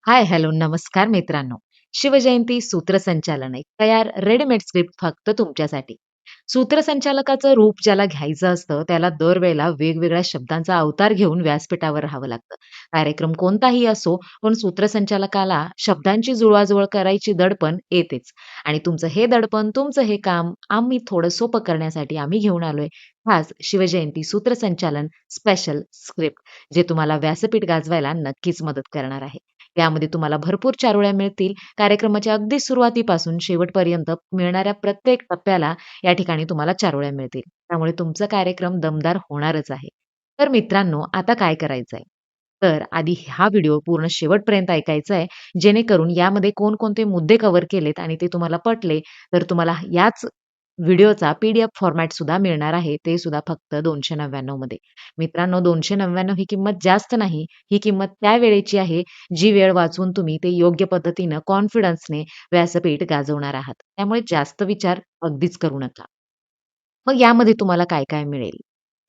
हाय, hello, नमस्कार मित्रांनो. शिवजयंती सूत्रसंचालन एक तयार रेडीमेड स्क्रिप्ट फक्त तुमच्यासाठी. सूत्रसंचालकाचं रूप ज्याला घ्यायचं असतं, त्याला दरवेळेला वेगवेगळ्या शब्दांचा अवतार घेऊन व्यासपीठावर राहावं लागतं. कार्यक्रम कोणताही असो, पण सूत्रसंचालकाला शब्दांची जुळवाजुळव करायची दडपण येतेच. आणि तुमचं हे दडपण, तुमचं हे काम आम्ही थोडं सोपं करण्यासाठी आम्ही घेऊन आलोय खास शिवजयंती सूत्रसंचालन स्पेशल स्क्रिप्ट, जे तुम्हाला व्यासपीठ गाजवायला नक्कीच मदत करणार आहे. यामध्ये तुम्हाला भरपूर चारोळ्या मिळतील. कार्यक्रमाच्या अगदी सुरुवातीपासून शेवटपर्यंत मिळणाऱ्या प्रत्येक टप्प्याला या ठिकाणी तुम्हाला चारोळ्या मिळतील. त्यामुळे तुमचा कार्यक्रम दमदार होणारच आहे. तर मित्रांनो, आता काय करायचंय? तर आधी हा व्हिडिओ पूर्ण शेवटपर्यंत ऐकायचा आहे, जेणेकरून यामध्ये कोणकोणते मुद्दे कव्हर केलेत आणि ते तुम्हाला पटले, तर तुम्हाला याच व्हिडिओचा पी-डी-एफ फॉर्मॅट सुद्धा मिळणार आहे. ते सुद्धा फक्त 299 मध्ये. मित्रांनो, 299 ही किंमत जास्त नाही. ही किंमत त्या वेळेची आहे, जी वेळ वाचवून तुम्ही ते योग्य पद्धतीनं कॉन्फिडन्सने व्यासपीठ गाजवणार आहात. त्यामुळे जास्त विचार अगदीच करू नका. मग यामध्ये तुम्हाला काय-काय मिळेल?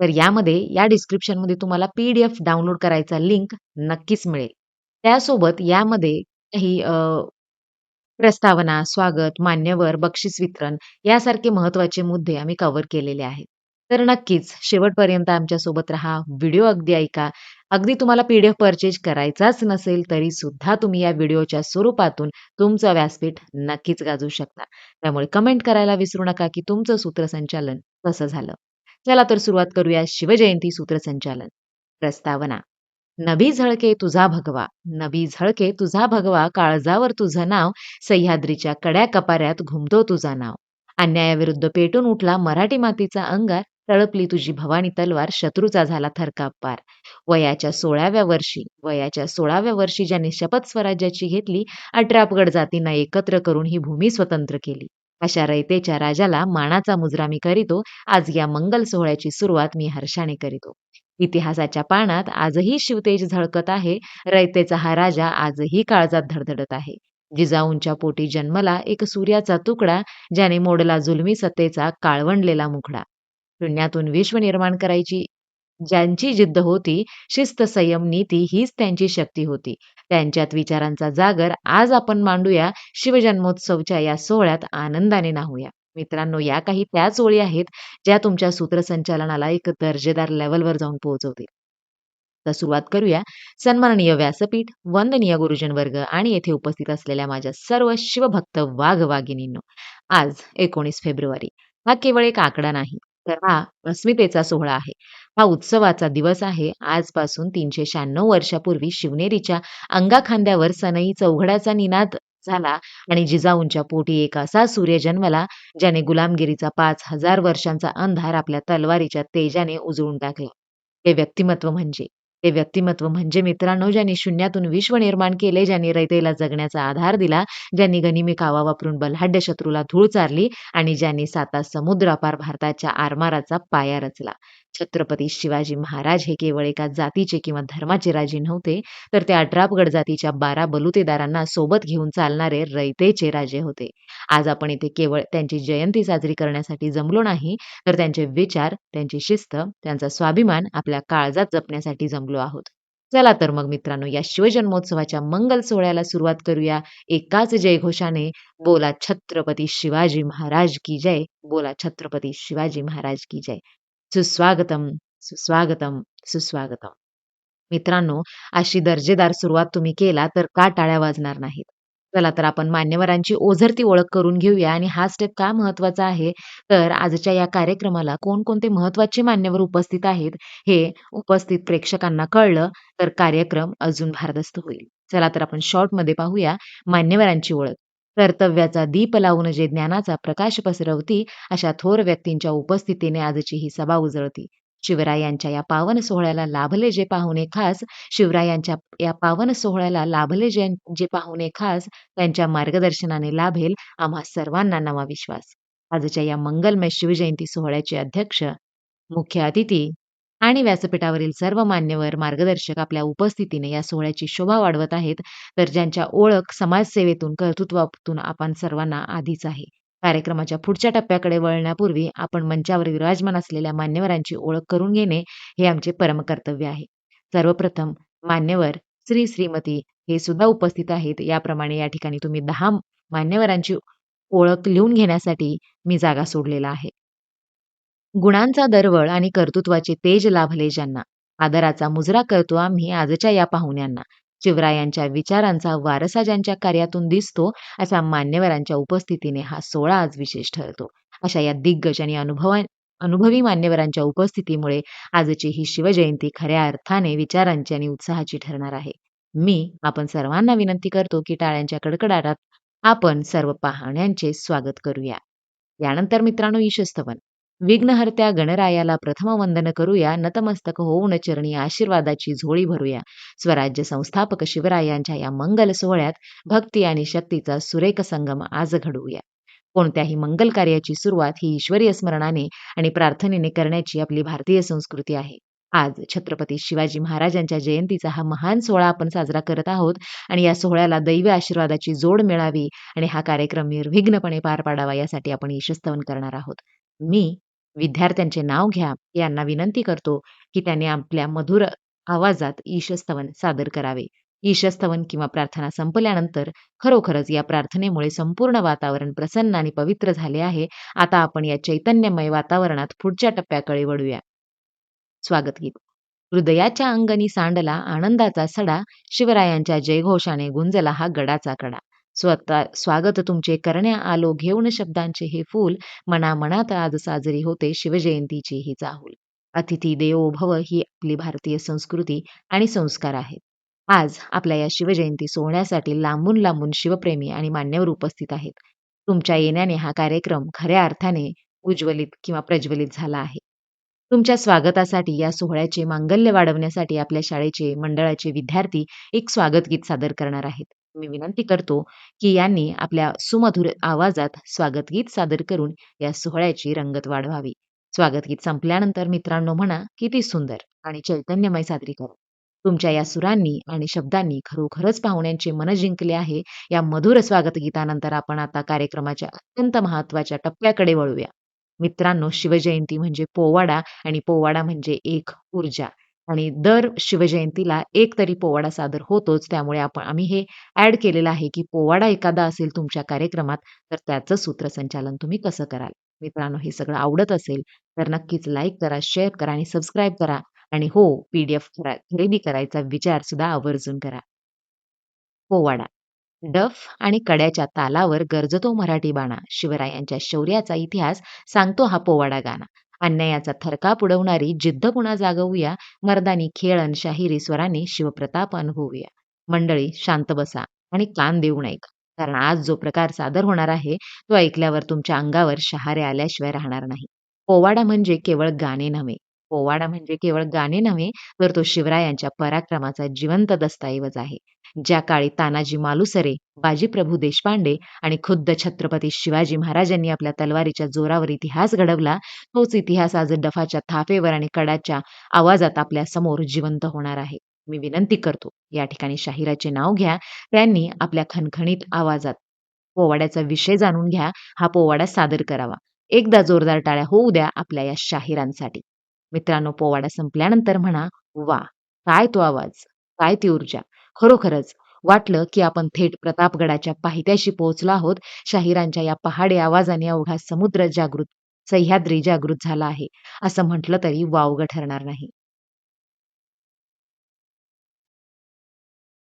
तर यामध्ये या डिस्क्रिप्शनमध्ये तुम्हाला पी-डी-एफ डाउनलोड करायचा लिंक नक्कीच मिळेल. त्यासोबत यामध्ये काही प्रस्तावना, स्वागत, मान्यवर, बक्षीस वितरण यासारखे महत्त्वाचे मुद्दे आम्ही कव्हर केलेले आहेत. तर नक्कीच शेवटपर्यंत आमच्यासोबत राहा. व्हिडिओ अगदी ऐका. अगदी तुम्हाला पी-डी-एफ परचेज करायचाच नसेल, तरी सुद्धा तुम्ही या व्हिडिओच्या स्वरूपातून तुमचं व्यासपीठ नक्कीच गाजवू शकता. त्यामुळे कमेंट करायला विसरू नका, की तुमचं सूत्रसंचालन कसं झालं. चला तर सुरुवात करूया शिवजयंती सूत्रसंचालन. प्रस्तावना. नभी झळके तुझा भगवा, नभी झळके तुझा भगवा, काळजावर तुझं नाव, सह्याद्रीच्या कडया कपाऱ्यात घुमतो तुझा नाव. अन्यायाविरुद्ध पेटून उठला मराठी मातीचा अंगार, तळपली तुझी भवानी तलवार, शत्रूचा झाला थरकाप पार. वयाच्या 16व्या वर्षी ज्याने शपथ स्वराज्याची घेतली, 18 पगड जातींना एकत्र करून ही भूमी स्वतंत्र केली. अशा रयतेच्या राजाला मानाचा मुजरा मी करीतो, आज या मंगल सोहळ्याची सुरुवात मी हर्षाने करीतो. इतिहासाच्या पानात आजही शिवतेज झळकत आहे. रयतेचा हा राजा आजही काळजात धडधडत आहे. जिजाऊंच्या पोटी जन्मला एक सूर्याचा तुकडा, ज्याने मोडला जुलमी सत्तेचा काळवंडलेला मुखडा. शून्यातून विश्व निर्माण करायची ज्यांची जिद्द होती, शिस्त संयम नीती हीच त्यांची शक्ती होती. त्यांच्यात विचारांचा जागर आज आपण मांडूया, शिवजन्मोत्सवच्या या सोहळ्यात आनंदाने नाहूया. मित्रांनो, या काही त्याच ओळी आहेत, ज्या तुमच्या सूत्रसंचालनाला एक दर्जेदार लेव्हलवर जाऊन पोहोचवतील. तर सुरुवात करूया. सन्माननीय व्यासपीठ, वंदनीय गुरुजन वर्ग आणि येथे उपस्थित असलेल्या माझ्या सर्व शिवभक्त वाघ-वाघिणींनो. आज 19 फेब्रुवारी हा केवळ एक आकडा नाही, तर हा अस्मितेचा सोहळा आहे. हा उत्सवाचा दिवस आहे. आजपासून 396 वर्षापूर्वी शिवनेरीच्या अंगाखांद्यावर सनई चौघड्याचा निनाद झाला आणि जिजाऊंच्या पोटी एक असा सूर्य जन्मला, ज्याने गुलामगिरीचा 5000 वर्षांचा अंधार आपल्या तलवारीच्या तेजाने उजळून टाकला. ते व्यक्तिमत्व म्हणजे ते व्यक्तिमत्व म्हणजे मित्रांनो, ज्यांनी शून्यातून विश्व निर्माण केले, ज्यांनी रयतेला जगण्याचा आधार दिला, ज्यांनी गनिमी कावा वापरून बलाढ्य शत्रूला धूळ चारली आणि ज्यांनी 7 समुद्रापार भारताच्या आरमाराचा पाया रचला. छत्रपती शिवाजी महाराज हे केवळ एका जातीचे किंवा धर्माचे राजे नव्हते, तर ते 18 पगड जातीच्या 12 बलुतेदारांना सोबत घेऊन चालणारे रयतेचे राजे होते. आज आपण इथे केवळ त्यांची जयंती साजरी करण्यासाठी जमलो नाही, तर त्यांचे विचार, त्यांची शिस्त, त्यांचा स्वाभिमान आपल्या काळजात जपण्यासाठी जमलो आहोत. चला तर मग मित्रांनो, या शिवजन्मोत्सवाच्या मंगल सोहळ्याला सुरुवात करूया एकाच जयघोषाने. बोला छत्रपती शिवाजी महाराज की जय. बोला छत्रपती शिवाजी महाराज की जय. सुस्वागतम, सुस्वागतम, सुस्वागतम. मित्रांनो, अशी दर्जेदार सुरुवात तुम्ही केला तर का टाळ्या वाजणार नाहीत? चला तर आपण मान्यवरांची ओझरती ओळख करून घेऊया आणि हा स्टेप का महत्वाचा आहे, तर आजच्या या कार्यक्रमाला कोणकोणते महत्त्वाचे मान्यवर उपस्थित आहेत, हे उपस्थित प्रेक्षकांना कळलं तर कार्यक्रम अजून भारदस्त होईल. चला तर आपण शॉर्टमध्ये पाहूया मान्यवरांची ओळख. कर्तव्याचा दीप लावून जे ज्ञानाचा प्रकाश पसरवती, अशा थोर व्यक्तींच्या उपस्थितीने आजची ही सभा उजळती. शिवरायांच्या या पावन सोहळ्याला लाभले जे पाहुणे खास, शिवरायांच्या या पावन सोहळ्याला लाभले जे पाहुणे खास, त्यांच्या मार्गदर्शनाने लाभेल आम्हा सर्वांना नवा विश्वास. आजच्या या मंगलमय शिवजयंती सोहळ्याचे अध्यक्ष, मुख्य अतिथी आणि व्यासपीठावरील सर्व मान्यवर मार्गदर्शक आपल्या उपस्थितीने या सोहळ्याची शोभा वाढवत आहेत, तर ज्यांच्या ओळख समाजसेवेतून, कर्तृत्वातून आपण सर्वांना आधीच आहे. कार्यक्रमाच्या पुढच्या टप्प्याकडे वळण्यापूर्वी आपण मंचावर विराजमान असलेल्या मान्यवरांची ओळख करून घेणे हे आमचे परमकर्तव्य आहे. सर्वप्रथम मान्यवर श्री श्रीमती हे सुद्धा उपस्थित आहेत. याप्रमाणे या ठिकाणी तुम्ही 10 मान्यवरांची ओळख लिहून घेण्यासाठी मी जागा सोडलेला आहे. गुणांचा दरवळ आणि कर्तृत्वाचे तेज लाभले ज्यांना, आदराचा मुजरा करतो आम्ही आजच्या या पाहुण्यांना. शिवरायांच्या विचारांचा वारसा ज्यांच्या कार्यातून दिसतो, अशा मान्यवरांच्या उपस्थितीने हा सोहळा आज विशेष ठरतो. अशा या दिग्गज आणि अनुभवी मान्यवरांच्या उपस्थितीमुळे आजची ही शिवजयंती खऱ्या अर्थाने विचारांची आणि उत्साहाची ठरणार आहे. आपण सर्वांना विनंती करतो की टाळ्यांच्या कडकडाटात आपण सर्व पाहुण्यांचे स्वागत करूया. यानंतर मित्रांनो ईशस्तवन. विघ्नहर्त्या गणरायाला प्रथम वंदन करूया, नतमस्तक होऊन चरणी आशीर्वादाची झोळी भरूया. स्वराज्य संस्थापक शिवरायांच्या या मंगल सोहळ्यात भक्ती आणि शक्तीचा सुरेख संगम आज घडवूया. कोणत्याही मंगल कार्याची सुरुवात ही ईश्वरीय स्मरणाने आणि प्रार्थनेने करण्याची आपली भारतीय संस्कृती आहे. आज छत्रपती शिवाजी महाराजांच्या जयंतीचा हा महान सोहळा आपण साजरा करत आहोत आणि या सोहळ्याला दैवी आशीर्वादाची जोड मिळावी आणि हा कार्यक्रम निर्विघ्नपणे पार पाडावा यासाठी आपण ईशस्तवन करणार आहोत. मी विद्यार्थ्यांचे नाव घ्या यांना विनंती करतो की त्यांनी आपल्या मधुर आवाजात ईशस्तवन सादर करावे. ईशस्तवन किंवा प्रार्थना संपल्यानंतर खरोखरच या प्रार्थनेमुळे संपूर्ण वातावरण प्रसन्न आणि पवित्र झाले आहे. आता आपण या चैतन्यमय वातावरणात पुढच्या टप्प्याकडे वळूया. स्वागत गीत. हृदयाच्या अंगणी सांडला आनंदाचा सडा, शिवरायांच्या जयघोषाने गुंजला हा गडाचा कडा. स्वागत तुमचे करण्या आलो घेऊन शब्दांचे हे फूल, मनामनात आज साजरी होते शिवजयंतीची ही चाहूल. अतिथी देवो भव ही आपली भारतीय संस्कृती आणि संस्कार आहेत. आज आपल्या या शिवजयंती सोहळ्यासाठी लांबून लांबून शिवप्रेमी आणि मान्यवर उपस्थित आहेत. तुमच्या येण्याने हा कार्यक्रम खऱ्या अर्थाने उज्ज्वलित किंवा प्रज्वलित झाला आहे. तुमच्या स्वागतासाठी या सोहळ्याचे मांगल्य वाढवण्यासाठी आपल्या शाळेचे मंडळाचे विद्यार्थी एक स्वागत गीत सादर करणार आहेत. मी विनंती करतो की यांनी आपल्या सुमधुर आवाजात स्वागत गीत सादर करून या सोहळ्याची रंगत वाढवावी. स्वागत गीत संपल्यानंतर मित्रांनो म्हणा, किती सुंदर आणि चैतन्यमय सादरीकरण. तुमच्या या सुरांनी आणि शब्दांनी खरोखरच पाहुण्यांचे मन जिंकले आहे. या मधुर स्वागत गीतानंतर आपण आता कार्यक्रमाच्या अत्यंत महत्त्वाच्या टप्प्याकडे वळूया. मित्रांनो, शिवजयंती म्हणजे पोवाडा आणि पोवाडा म्हणजे एक ऊर्जा आणि दर शिवजयंतीला एक तरी पोवाडा सादर होतोच. त्यामुळे आम्ही हे ॲड केलेलं आहे, की पोवाडा एखादा असेल तुमच्या कार्यक्रमात, तर त्याचं सूत्रसंचालन तुम्ही कसं कराल? मित्रांनो, हे सगळं आवडत असेल, तर नक्कीच लाईक करा, शेअर करा आणि सबस्क्राईब करा. आणि हो, पी-डी-एफ खरेदी करायचा विचार सुद्धा आवर्जून करा. पोवाडा. डफ आणि कड्याच्या तालावर गरजतो मराठी बाणा, शिवरायांच्या शौर्याचा इतिहास सांगतो हा पोवाडा गाणा. अन्यायाचा थरकाप उडवणारी जिद्द पुन्हा जागवूया, मर्दानी खेळ अन शाहिरी स्वराने शिवप्रताप अनुभवूया. मंडळी शांत बसा आणि कान देऊन ऐका, कारण आज जो प्रकार सादर होणार आहे तो ऐकल्यावर तुमच्या अंगावर शहारे आल्याशिवाय राहणार नाही. पोवाडा म्हणजे केवळ गाणे नव्हे, पोवाडा म्हणजे केवळ गाणे नव्हे, तर तो शिवरायांच्या पराक्रमाचा जिवंत दस्तऐवज आहे. ज्या काळी तानाजी मालुसरे, बाजीप्रभू देशपांडे आणि खुद्द छत्रपती शिवाजी महाराजांनी आपल्या तलवारीच्या जोरावर इतिहास घडवला, तोच इतिहास आज डफाच्या थापेवर आणि कडाच्या आवाजात आपल्या समोर जिवंत होणार आहे. मी विनंती करतो, या ठिकाणी शाहिराचे नाव घ्या. त्यांनी आपल्या खणखणीत आवाजात पोवाड्याचा विषय जाणून घ्या, हा पोवाडा सादर करावा. एकदा जोरदार टाळ्या होऊ द्या आपल्या या शाहिरांसाठी. मित्रांनो, पोवाडा संपल्यानंतर म्हणा, "वाह! काय तो आवाज, काय ती ऊर्जा!" खरोखरच वाटलं, की आपण थेट प्रतापगडाच्या पायथ्याशी पोहोचलो आहोत. शाहिरांच्या या पहाडी आवाजाने अवघा सह्याद्री जागृत झाला आहे, असं म्हटलं तरी वावगं ठरणार नाही.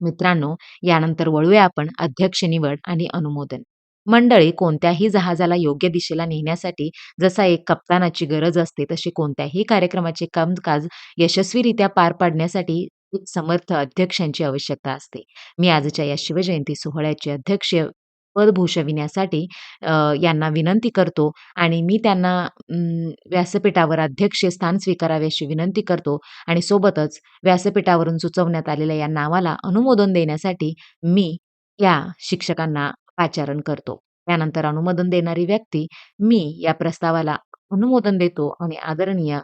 मित्रांनो, यानंतर वळूया आपण अध्यक्ष निवड आणि अनुमोदन. मंडळी, कोणत्याही जहाजाला योग्य दिशेला नेण्यासाठी जसा एक कप्तानाची गरज असते, तशी कोणत्याही कार्यक्रमाचे कामकाज यशस्वीरित्या पार पाडण्यासाठी एक समर्थ अध्यक्षांची आवश्यकता असते. मी आजच्या या शिवजयंती सोहळ्याचे अध्यक्ष पद भूषविण्यासाठी यांना विनंती करतो आणि मी त्यांना व्यासपीठावर अध्यक्ष स्थान स्वीकारावे अशी विनंती करतो आणि सोबतच व्यासपीठावरून सुचवण्यात आलेल्या या नावाला अनुमोदन देण्यासाठी मी या शिक्षकांना पाचारण करतो. त्यानंतर अनुमोदन देणारी व्यक्ती मी या प्रस्तावाला अनुमोदन देतो आणि आदरणीय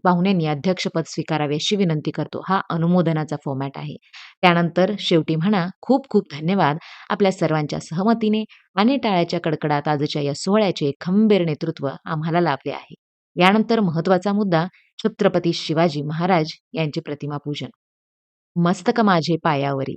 पाहुण्यांनी अध्यक्षपद स्वीकारावे अशी विनंती करतो. हा अनुमोदनाचा फॉर्मॅट आहे. त्यानंतर शेवटी म्हणा, खूप खूप धन्यवाद आपल्या सर्वांच्या सहमतीने आणि टाळ्याच्या कडकडात आजच्या या सोहळ्याचे खंबीर नेतृत्व आम्हाला लाभले आहे. यानंतर महत्वाचा मुद्दा, छत्रपती शिवाजी महाराज यांचे प्रतिमा पूजन. मस्तक माझे पायावरी,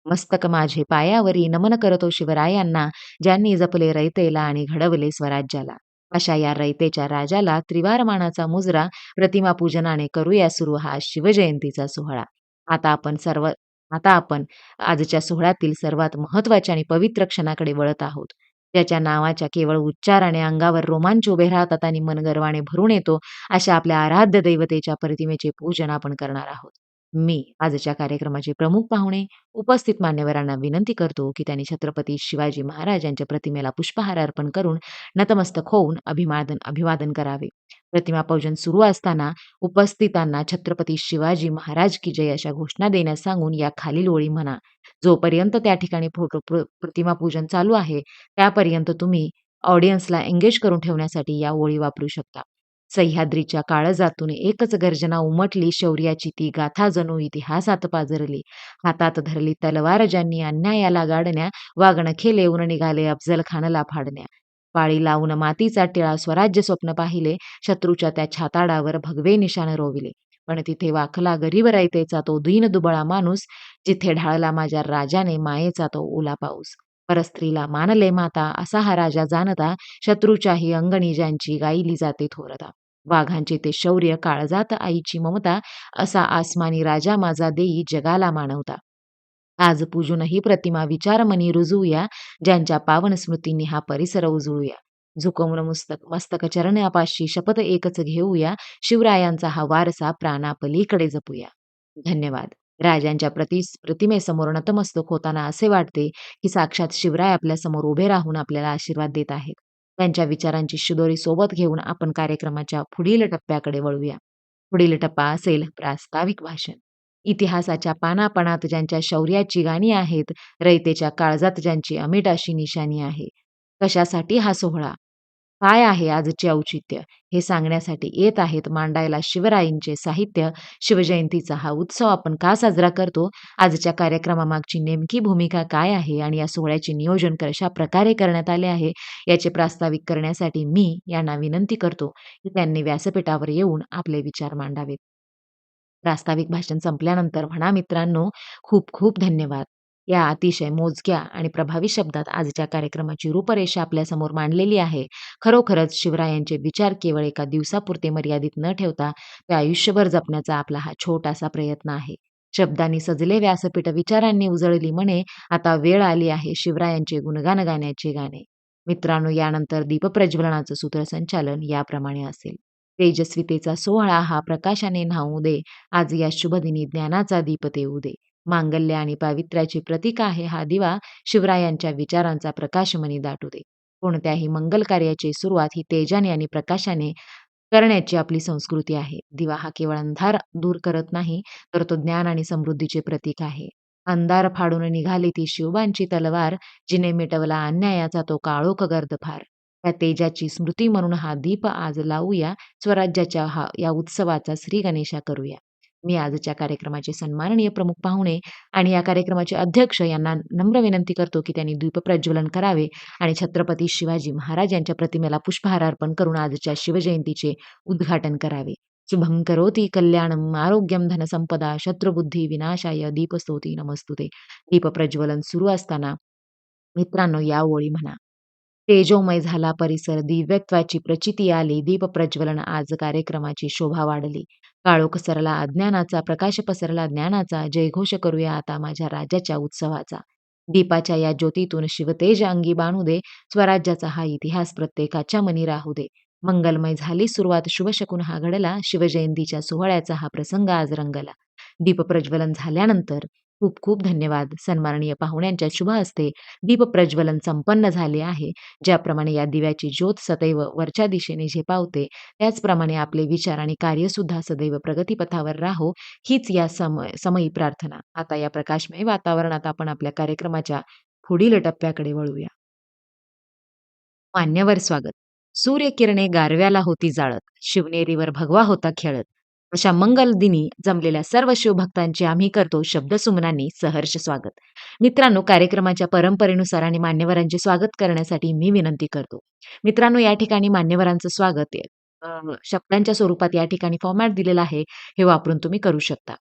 मस्तक माझे पायावरी नमन करतो शिवरायांना, ज्यांनी जपले रयतेला आणि घडवले स्वराज्याला. अशा या रयतेच्या राजाला त्रिवार मानाचा मुजरा, प्रतिमा पूजनाने करूया सुरू हा शिवजयंतीचा सोहळा. आता आपण सर्व आता आपण आजच्या सोहळ्यातील सर्वात महत्त्वाच्या आणि पवित्र क्षणाकडे वळत आहोत. ज्याच्या नावाच्या केवळ उच्चाराने अंगावर रोमांच उभे राहतात आणि मन गर्वाने भरून येतो, अशा आपल्या आराध्य दैवतेच्या प्रतिमेचे पूजन आपण करणार आहोत. मी आजच्या कार्यक्रमाचे प्रमुख पाहुणे, उपस्थित मान्यवरांना विनंती करतो, की त्यांनी छत्रपती शिवाजी महाराज यांच्या प्रतिमेला पुष्पहार अर्पण करून नतमस्तक होऊन अभिवादन करावे. प्रतिमा पूजन सुरू असताना उपस्थितांना छत्रपती शिवाजी महाराज की जय अशा घोषणा देण्यास सांगून या खालील ओळी म्हणा. जोपर्यंत त्या ठिकाणी प्रतिमा पूजन चालू आहे, त्यापर्यंत तुम्ही ऑडियन्सला एंगेज करून ठेवण्यासाठी या ओळी वापरू शकता. सह्याद्रीच्या काळजातून एकच गर्जना उमटली, शौर्याची ती गाथा जणू इतिहासात पाजरली. हातात धरली तलवार ज्यांनी अन्यायाला गाडण्या, वाघनखे लेऊन निघाले अफजल खानला फाडण्या. पाळी लावून मातीचा टिळा स्वराज्य स्वप्न पाहिले, शत्रूच्या त्या छाताडावर भगवे निशाण रोविले. पण तिथे वाकला गरीब रयतेचा तो दीन दुबळा माणूस, जिथे ढाळला माझ्या राजाने मायेचा तो ओला पाऊस. परस्त्रीला मानले माता असा हा राजा जाणता, शत्रूच्याही अंगणी ज्यांची गायली जाते थोरता. वाघांचे ते शौर्य, काळजात आईची ममता, असा आसमानी राजा माझा देई जगाला मानवता. आज पूजून ही प्रतिमा विचारमनी रुजवूया, ज्यांच्या पावन स्मृतींनी हा परिसर उजळूया. झुकवून मस्तक चरणापाशी शपथ एकच घेऊया, शिवरायांचा हा वारसा प्राणापलीकडे जपूया. धन्यवाद. राजांच्या प्रतिमेसमोर नतमस्तक होताना असे वाटते, की साक्षात शिवराय आपल्या समोर उभे राहून आपल्याला आशीर्वाद देत आहेत. त्यांच्या विचारांची शिदोरी सोबत घेऊन आपण कार्यक्रमाच्या पुढील टप्प्याकडे वळूया. पुढील टप्पा असेल प्रास्ताविक भाषण. इतिहासाच्या पानापणात ज्यांच्या शौर्याची गाणी आहेत, रयतेच्या काळजात ज्यांची अमीट अशी निशाणी आहे. कशासाठी हा सोहळा? काय आहे आजचे औचित्य? हे सांगण्यासाठी येत आहेत मांडायला शिवरायांचे साहित्य. शिवजयंतीचा हा उत्सव आपण का साजरा करतो? आजच्या कार्यक्रमामागची नेमकी भूमिका काय आहे आणि या सोहळ्याचे नियोजन कशा प्रकारे करण्यात आले आहे, याचे प्रास्ताविक करण्यासाठी मी यांना विनंती करतो, की त्यांनी व्यासपीठावर येऊन आपले विचार मांडावेत. प्रास्ताविक भाषण संपल्यानंतर म्हणा मित्रांनो, खूप खूप धन्यवाद. या अतिशय मोजक्या आणि प्रभावी शब्दात आजच्या कार्यक्रमाची रूपरेषा आपल्यासमोर मांडलेली आहे. खरोखरच शिवरायांचे विचार केवळ एका दिवसापुरते मर्यादित न ठेवता ते आयुष्यभर जपण्याचा आपला हा छोटासा प्रयत्न आहे. शब्दांनी सजले व्यासपीठ, विचारांनी उजळली मने, आता वेळ आली आहे शिवरायांचे गुणगान गाण्याचे गाणे. मित्रांनो, यानंतर दीपप्रज्वलनाचं सूत्रसंचालन याप्रमाणे असेल. तेजस्वितेचा सोहळा हा प्रकाशाने न्हावू दे, आज या शुभदिनी ज्ञानाचा दीप तेवू दे. मांगल्य आणि पावित्र्याचे प्रतीक आहे हा दिवा, शिवरायांच्या विचारांचा प्रकाशमनी दाटू दे. कोणत्याही मंगल कार्याची सुरुवात ही तेजाने आणि प्रकाशाने करण्याची आपली संस्कृती आहे. दिवा हा केवळ अंधार दूर करत नाही, तर तो ज्ञान आणि समृद्धीचे प्रतीक आहे. अंधार फाडून निघाली ती शिवबांची तलवार, जिने मिटवला अन्यायाचा तो काळोख गर्दफार. त्या तेजाची स्मृती म्हणून हा दीप आज लावूया, स्वराज्याच्या या उत्सवाचा श्री गणेशा करूया. मी आजच्या कार्यक्रमाचे सन्माननीय प्रमुख पाहुणे आणि या कार्यक्रमाचे अध्यक्ष यांना नम्र विनंती करतो, की त्यांनी दीपप्रज्वलन करावे आणि छत्रपती शिवाजी महाराज यांच्या प्रतिमेला पुष्पहार अर्पण करून आजच्या शिवजयंतीचे उद्घाटन करावे. शुभं करोति कल्याणं आरोग्यं धनसंपदा शत्रुबुद्धी विनाशाय दीपस्तोती नमस्तुते. दीपप्रज्वलन सुरू असताना मित्रांनो या ओळी म्हणा. तेजोमय झाला परिसर, दिव्यत्वाची प्रचिती आली, दीपप्रज्वलन आज कार्यक्रमाची शोभा वाढली. काळोख सरला अज्ञानाचा, प्रकाश पसरला ज्ञानाचा, जयघोष करूया आता माझ्या राजाच्या उत्सवाचा. दीपाच्या या ज्योतीतून शिवतेज अंगी बाणू दे, स्वराज्याचा हा इतिहास प्रत्येकाच्या मनी राहू दे. मंगलमय झाली सुरुवात, शुभशकुन हा घडला, शिवजयंतीच्या सोहळ्याचा हा प्रसंग आज रंगला. दीपप्रज्वलन झाल्यानंतर खूप खूप धन्यवाद. सन्माननीय पाहुण्यांच्या शुभ हस्ते दीपप्रज्वलन संपन्न झाले आहे. ज्याप्रमाणे या दिव्याची ज्योत सदैव वरच्या दिशेने झेपावते, त्याचप्रमाणे आपले विचार आणि कार्यसुद्धा सदैव प्रगतीपथावर राहो, हीच या समयी प्रार्थना. आता या प्रकाशमय वातावरणात आपण आपल्या कार्यक्रमाच्या पुढील टप्प्याकडे वळूया. मान्यवर स्वागत. सूर्यकिरणे गारव्याला होती जाळत, शिवनेरीवर भगवा होता खेळत. अशा मंगल दिनी जमलेल्या सर्व शिवभक्तांचे आम्ही करतो शब्दसुमनांनी सहर्ष स्वागत. मित्रांनो, कार्यक्रमाच्या परंपरेनुसार आणि मान्यवरांचे स्वागत करण्यासाठी मी विनंती करतो. मित्रांनो, या ठिकाणी मान्यवरांचं स्वागत शब्दांच्या स्वरूपात या ठिकाणी फॉर्मॅट दिलेला आहे, हे वापरून तुम्ही करू शकता.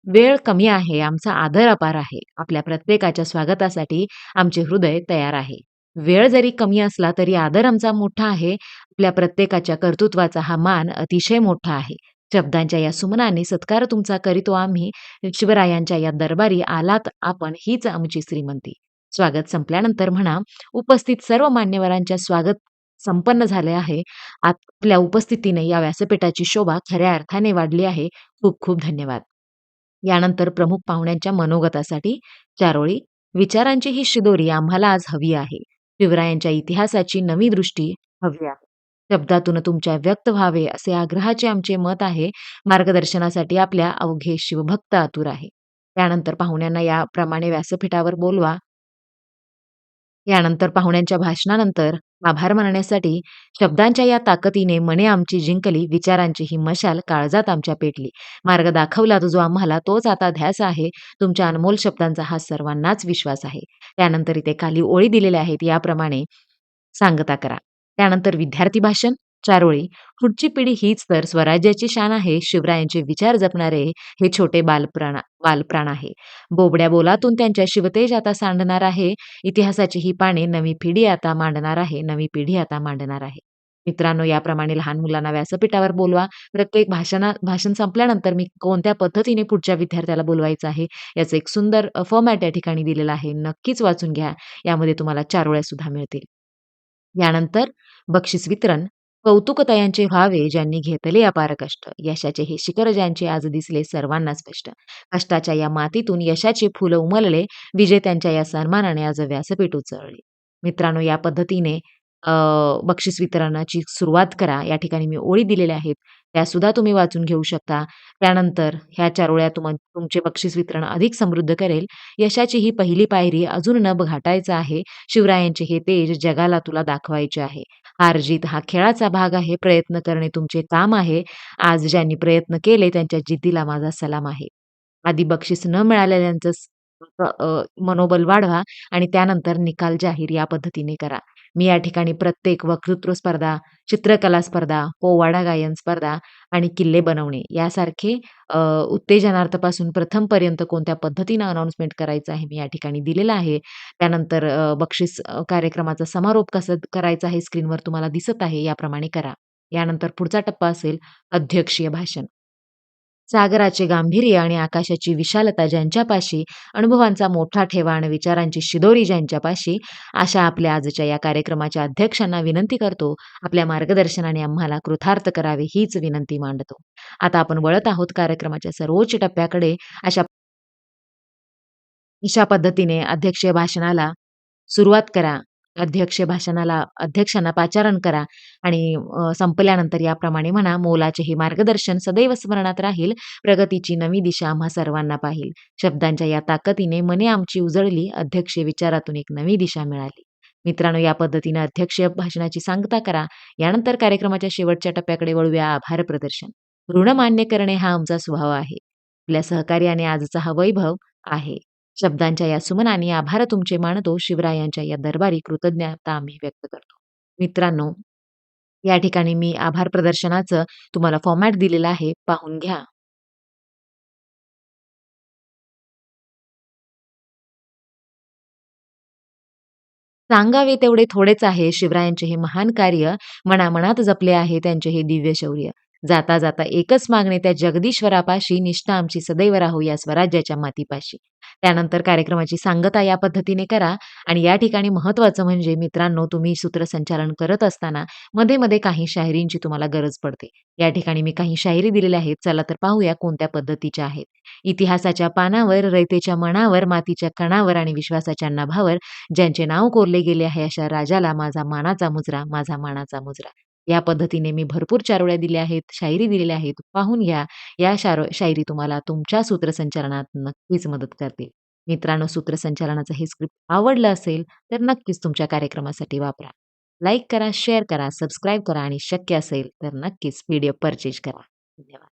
वेळ कमी आहे, आमचा आदर अपार आहे. आपल्या प्रत्येकाच्या स्वागतासाठी आमचे हृदय तयार आहे. वेळ जरी कमी असला तरी आदर आमचा मोठा आहे. आपल्या प्रत्येकाच्या कर्तृत्वाचा हा मान अतिशय मोठा आहे. शब्दांच्या या सुमनाने सत्कार तुमचा करीतो आम्ही. शिवरायांच्या या दरबारी आलात आपण हीच आमची श्रीमंती. स्वागत संपल्यानंतर म्हणा, उपस्थित सर्व मान्यवरांच्या स्वागत संपन्न झाले आहे. आपल्या उपस्थितीने या व्यासपीठाची शोभा खऱ्या अर्थाने वाढली आहे. खूप खूप धन्यवाद. यानंतर प्रमुख पाहुण्यांच्या मनोगतासाठी 4 ओळी. विचारांची ही शिदोरी आम्हाला आज हवी आहे. शिवरायांच्या इतिहासाची नवी दृष्टी हवी आहे. शब्दातून तुमच्या व्यक्त व्हावे असे आग्रहाचे आमचे मत आहे. मार्गदर्शनासाठी आपल्या अवघे शिवभक्त आतुर आहे. त्यानंतर पाहुण्यांना याप्रमाणे व्यासपीठावर बोलवा. यानंतर पाहुण्यांच्या भाषणानंतर आभार मानण्यासाठी शब्दांच्या या ताकदीने मने आमची जिंकली, विचारांची ही मशाल काळजात आमच्या पेटली. मार्ग दाखवला जो आम्हाला तोच आता ध्यास आहे. तुमच्या अनमोल शब्दांचा हा सर्वांनाच विश्वास आहे. त्यानंतर इथे खाली ओळी दिलेल्या आहेत याप्रमाणे सांगता करा. त्यानंतर विद्यार्थी भाषण 4 ओळी. पुढची पिढी हीच तर स्वराज्याची शान आहे. शिवरायांचे विचार जपणारे हे छोटे बालप्राण आहे. बोबड्या बोलातून त्यांच्या शिवतेज आता सांडणार आहे. इतिहासाची ही पाने नवी पिढी आता मांडणार आहे. नवी पिढी आता मांडणार आहे. मित्रांनो, याप्रमाणे लहान मुलांना व्यासपीठावर बोलवा. प्रत्येक भाषण संपल्यानंतर मी कोणत्या पद्धतीने पुढच्या विद्यार्थ्याला बोलवायचं आहे, याचं एक सुंदर फॉर्मॅट या ठिकाणी दिलेला आहे. नक्कीच वाचून घ्या. यामध्ये तुम्हाला 4 ओळ्या सुद्धा मिळतील. यानंतर बक्षीस वितरण. कौतुकतयांचे व्हावे ज्यांनी घेतले अपार कष्ट. यशाचे हे शिखर ज्यांचे आज दिसले सर्वांना स्पष्ट. कष्टाच्या या मातीतून यशाचे फुलं उमलले. विजेत्यांच्या या सन्मानाने आज व्यासपीठ उचलले. मित्रांनो, या पद्धतीने अ, बक्षीस वितरणाची सुरुवात करा. या ठिकाणी मी ओळी दिलेल्या आहेत. त्यासुद्धा तुम्ही वाचून घेऊ शकता. त्यानंतर ह्या 4 ओळ्या तुमचे बक्षीस वितरण अधिक समृद्ध करेल. यशाची ही पहिली पायरी अजून न गाठायचं आहे. शिवरायांचे हे तेज जगाला तुला दाखवायचे आहे. हार-जीत हा खेळाचा भाग आहे. प्रयत्न करणे तुमचे काम आहे. आज ज्यांनी प्रयत्न केले त्यांच्या जिद्दीला माझा सलाम आहे. आधी बक्षीस न मिळालेल्यांचं मनोबल वाढवा आणि त्यानंतर निकाल जाहीर या पद्धतीने करा. मी या ठिकाणी प्रत्येक वक्तृत्व स्पर्धा, चित्रकला स्पर्धा, पोवाडा गायन स्पर्धा आणि किल्ले बनवणे यासारखे अ, उत्तेजनार्थपासून प्रथमपर्यंत कोणत्या पद्धतीनं अनाउन्समेंट करायचं आहे मी या ठिकाणी दिलेलं आहे. त्यानंतर बक्षीस कार्यक्रमाचा समारोप कसं करायचा आहे स्क्रीनवर तुम्हाला दिसत आहे याप्रमाणे करा. यानंतर पुढचा टप्पा असेल अध्यक्षीय भाषण. सागराचे गांभीर्य आणि आकाशाची विशालता ज्यांच्यापाशी, अनुभवांचा मोठा ठेवा आणि विचारांची शिदोरी ज्यांच्यापाशी, अशा आपल्या आजच्या या कार्यक्रमाच्या अध्यक्षांना विनंती करतो, आपल्या मार्गदर्शनाने आम्हाला कृतार्थ करावे हीच विनंती मांडतो. आता आपण वळत आहोत कार्यक्रमाच्या सर्वोच्च टप्प्याकडे. अशा अशा पद्धतीने अध्यक्षीय भाषणाला सुरुवात करा. अध्यक्षांना पाचारण करा आणि संपल्यानंतर याप्रमाणे म्हणा, "मोलाचे हे मार्गदर्शन सदैव स्मरणात राहील. प्रगतीची नवी दिशा आम्हा सर्वांना पाहील." शब्दांच्या या ताकदीने मने आमची उजळली. अध्यक्षीय विचारातून एक नवी दिशा मिळाली. मित्रांनो, या पद्धतीने अध्यक्षीय भाषणाची सांगता करा. यानंतर कार्यक्रमाच्या शेवटच्या टप्प्याकडे वळूया, आभार प्रदर्शन. ऋण मान्य करणे हा आमचा स्वभाव आहे. आपल्या सहकार्याने आजचा हा वैभव आहे. शब्दांच्या या सुमनाने आभार तुमचे मानतो. शिवरायांच्या या दरबारी कृतज्ञता आम्ही व्यक्त करतो. मित्रांनो, या ठिकाणी मी आभार प्रदर्शनाचं तुम्हाला फॉर्मॅट दिलेला आहे. पाहून घ्या. सांगावे तेवढे थोडेच आहे. शिवरायांचे हे महान कार्य मनामनात जपले आहे त्यांचे हे दिव्य शौर्य. जाता जाता एकच मागणे त्या जगदीश्वरापाशी, निष्ठा आमची सदैव राहो या स्वराज्याच्या मातीपाशी. त्यानंतर कार्यक्रमाची सांगता या पद्धतीने करा आणि या ठिकाणी महत्त्वाचं म्हणजे मित्रांनो, तुम्ही सूत्रसंचालन करत असताना मध्ये-मध्ये काही शायरींची तुम्हाला गरज पडते. या ठिकाणी मी काही शायरी दिलेल्या आहेत. चला तर पाहूया कोणत्या पद्धतीच्या आहेत. इतिहासाच्या पानावर, रयतेच्या मनावर, मातीच्या कणावर आणि विश्वासाच्या नभावर ज्यांचे नाव कोरले गेले आहे अशा राजाला माझा मानाचा मुजरा, माझा मानाचा मुजरा. या पद्धतीने मी भरपूर चारोळ्या दिल्या आहेत, शायरी दिलेल्या आहेत. पाहून घ्या. या शायरी तुम्हाला तुमच्या सूत्रसंचालनात नक्कीच मदत करतील. मित्रांनो, सूत्रसंचालनाचं हे स्क्रिप्ट आवडलं असेल तर नक्कीच तुमच्या कार्यक्रमासाठी वापरा. लाईक करा, शेअर करा, सबस्क्राईब करा आणि शक्य असेल तर नक्कीच पी परचेज करा. धन्यवाद.